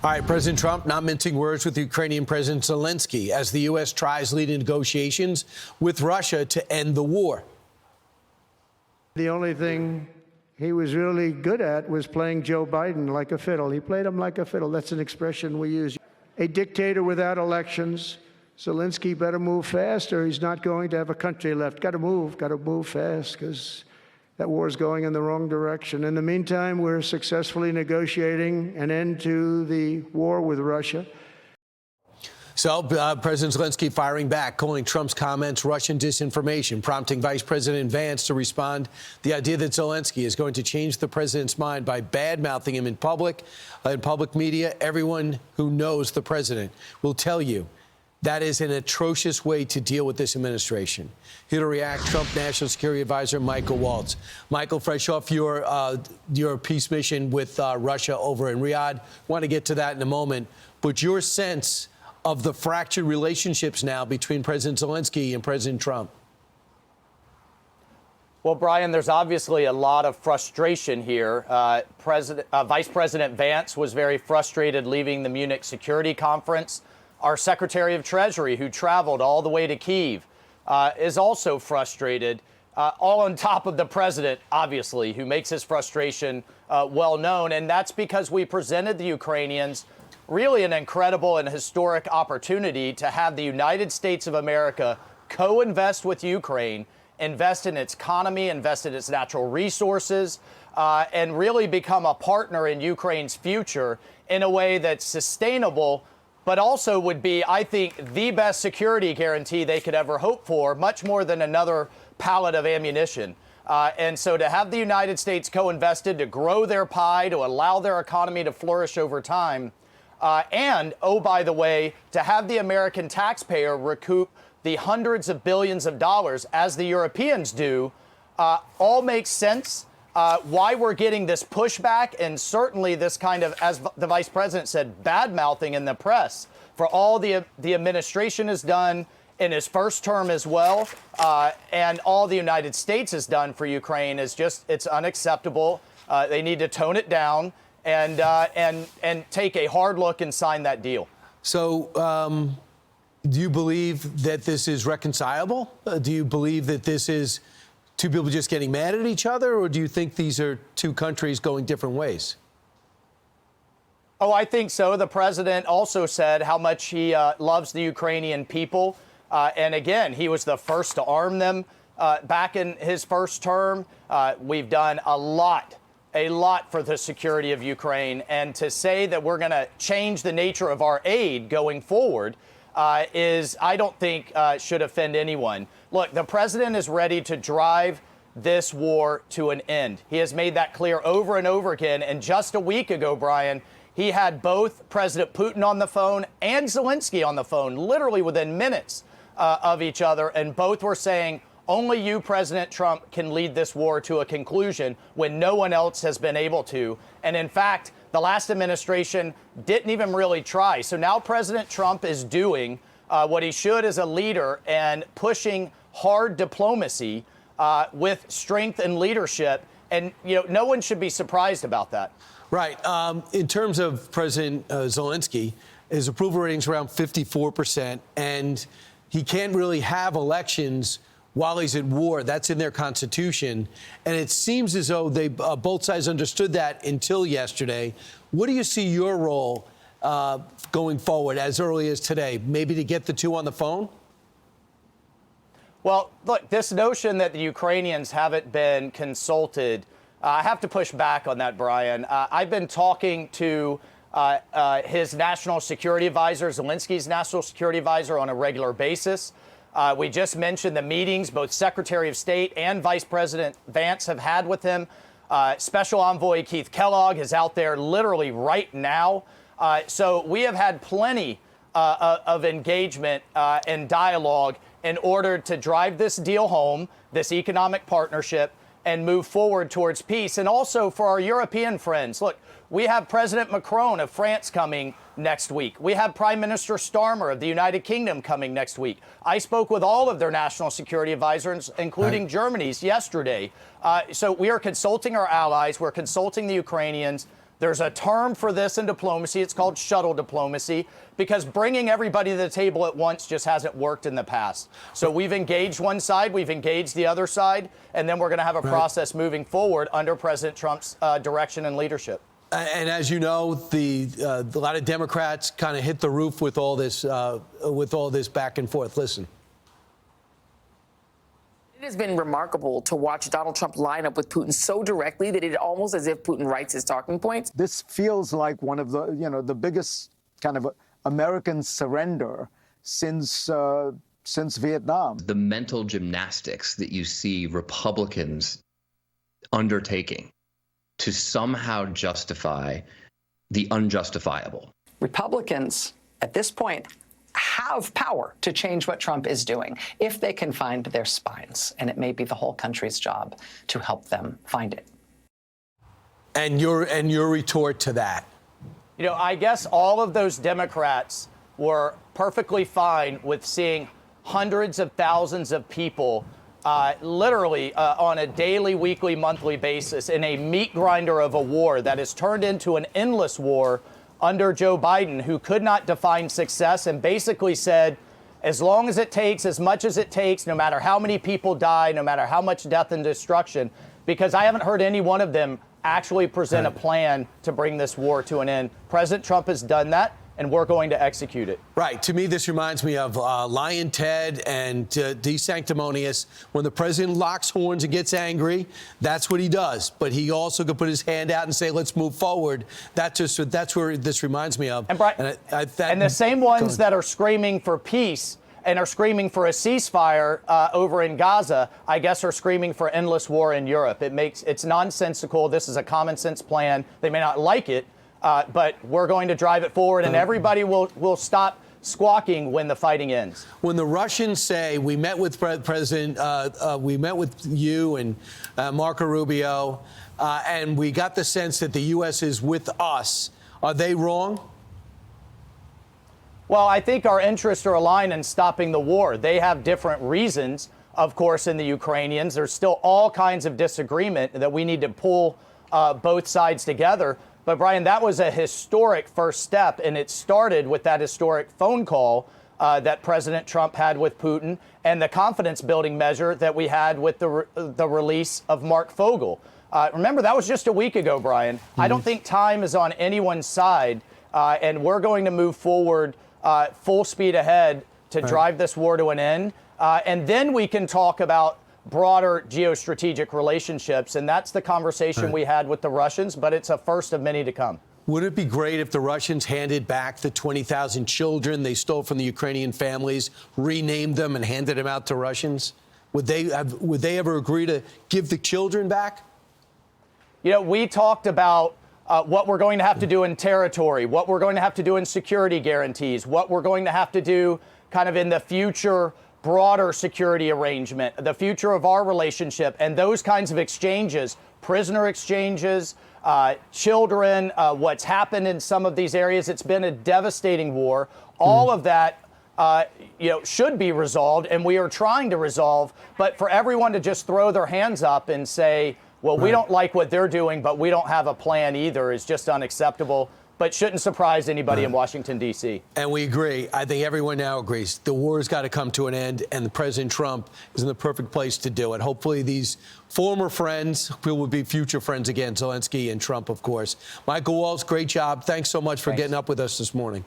All right, President Trump not mincing words with Ukrainian President Zelenskyy as the U.S. tries leading negotiations with Russia to end the war. The only thing he was really good at was playing Joe Biden like a fiddle. He played him like a fiddle. That's an expression we use. A dictator without elections. Zelenskyy better move fast or he's not going to have a country left. Got to move fast because that war is going in the wrong direction. In the meantime, we're successfully negotiating an end to the war with Russia. So President Zelenskyy firing back, calling Trump's comments Russian disinformation, prompting Vice President Vance to respond. The idea that Zelenskyy is going to change the president's mind by bad-mouthing him in public media. Everyone who knows the president will tell you that is an atrocious way to deal with this administration. Here to react, Trump National Security Advisor Michael Waltz. Michael, fresh off your peace mission with Russia over in Riyadh, want to get to that in a moment. But your sense of the fractured relationships now between President Zelenskyy and President Trump? Well, Brian, there's obviously a lot of frustration here. Vice President Vance was very frustrated leaving the Munich Security Conference. Our Secretary of Treasury, who traveled all the way to Kyiv, is also frustrated, all on top of the president, obviously, who makes his frustration well known. And that's because we presented the Ukrainians really an incredible and historic opportunity to have the United States of America co-invest with Ukraine, invest in its economy, invest in its natural resources, and really become a partner in Ukraine's future in a way that's sustainable, but also would be, I think, the best security guarantee they could ever hope for, much more than another pallet of ammunition. And so to have the United States co-invested, to grow their pie, to allow their economy to flourish over time, and, oh, by the way, to have the American taxpayer recoup the hundreds of billions of dollars, as the Europeans do, all makes sense. Why we're getting this pushback and certainly this kind of, as the vice president said, bad-mouthing in the press for all the administration has done in his first term as well, and all the United States has done for Ukraine is just, it's unacceptable. They need to tone it down and take a hard look and sign that deal. So do you believe that this is reconcilable? Do you believe that this is two people just getting mad at each other, or do you think these are two countries going different ways? Oh, I think so. The president also said how much he loves the Ukrainian people. And again, he was the first to arm them back in his first term. We've done a lot for the security of Ukraine. And to say that we're going to change the nature of our aid going forward is, I don't think, should offend anyone. Look, the president is ready to drive this war to an end. He has made that clear over and over again. And just a week ago, Brian, he had both President Putin on the phone and Zelenskyy on the phone, literally within minutes of each other. And both were saying, only you, President Trump, can lead this war to a conclusion when no one else has been able to. And in fact, the last administration didn't even really try. So now President Trump is doing what he should as a leader and pushing hard diplomacy with strength and leadership. And, you know, no one should be surprised about that. Right. In terms of President Zelenskyy, his approval rating's around 54%, and he can't really have elections while he's at war. That's in their constitution. And it seems as though they both sides understood that until yesterday. What do you see your role going forward as early as today? Maybe to get the two on the phone? Well, look, this notion that the Ukrainians haven't been consulted, I have to push back on that, Brian. I've been talking to his national security advisor, Zelenskyy's national security advisor, on a regular basis. We just mentioned the meetings both Secretary of State and Vice President Vance have had with him. Special Envoy Keith Kellogg is out there literally right now. So we have had plenty of engagement and dialogue in order to drive this deal home, this economic partnership, and move forward towards peace. And also for our European friends, look, we have President Macron of France coming next week. We have Prime Minister Starmer of the United Kingdom coming next week. I spoke with all of their national security advisors, including Germany's, yesterday. So we are consulting our allies. We're consulting the Ukrainians. There's a term for this in diplomacy. It's called shuttle diplomacy, because bringing everybody to the table at once just hasn't worked in the past. So we've engaged one side, we've engaged the other side, and then we're going to have a process moving forward under President Trump's direction and leadership. And as you know, a lot of Democrats kind of hit the roof with all this back and forth. Listen. It has been remarkable to watch Donald Trump line up with Putin so directly that it's almost as if Putin writes his talking points. This feels like one of the, the biggest kind of American surrender since Vietnam. The mental gymnastics that you see Republicans undertaking to somehow justify the unjustifiable. Republicans, at this point, have power to change what Trump is doing if they can find their spines. And it may be the whole country's job to help them find it. And your retort to that? You know, I guess all of those Democrats were perfectly fine with seeing hundreds of thousands of people literally on a daily, weekly, monthly basis in a meat grinder of a war that has turned into an endless war under Joe Biden, who could not define success and basically said, as long as it takes, as much as it takes, no matter how many people die, no matter how much death and destruction, because I haven't heard any one of them actually present a plan to bring this war to an end. President Trump has done that, and we're going to execute it. Right. To me, this reminds me of Lion Ted and De Sanctimonious. When the president locks horns and gets angry, that's what he does. But he also could put his hand out and say, let's move forward. That's where this reminds me of. And, Brian, and the same ones that are screaming for peace and are screaming for a ceasefire over in Gaza, I guess are screaming for endless war in Europe. It's nonsensical. This is a common sense plan. They may not like it, but we're going to drive it forward, and everybody will stop squawking when the fighting ends. When the Russians say, we met with we met with you and Marco Rubio, and we got the sense that the U.S. is with us, are they wrong? Well, I think our interests are aligned in stopping the war. They have different reasons, of course, in the Ukrainians. There's still all kinds of disagreement that we need to pull both sides together. But, Brian, that was a historic first step, and it started with that historic phone call that President Trump had with Putin and the confidence-building measure that we had with the release of Mark Fogel. Remember, that was just a week ago, Brian. I don't think time is on anyone's side, and we're going to move forward full speed ahead to drive this war to an end. And then we can talk about broader geostrategic relationships, and that's the conversation we had with the Russians, but it's a first of many to come. Would it be great if the Russians handed back the 20,000 children they stole from the Ukrainian families, renamed them, and handed them out to Russians? Would they ever agree to give the children back? You know, we talked about what we're going to have to do in territory, what we're going to have to do in security guarantees, what we're going to have to do kind of in the future broader security arrangement, the future of our relationship, and those kinds of exchanges, prisoner exchanges, children, what's happened in some of these areas. It's been a devastating war. All of that, should be resolved, and we are trying to resolve. But for everyone to just throw their hands up and say, well, we don't like what they're doing, but we don't have a plan either, is just unacceptable. But shouldn't surprise anybody in Washington, D.C. And we agree. I think everyone now agrees. The war has got to come to an end, and President Trump is in the perfect place to do it. Hopefully these former friends will be future friends again, Zelenskyy and Trump, of course. Michael Waltz, great job. Thanks so much for getting up with us this morning.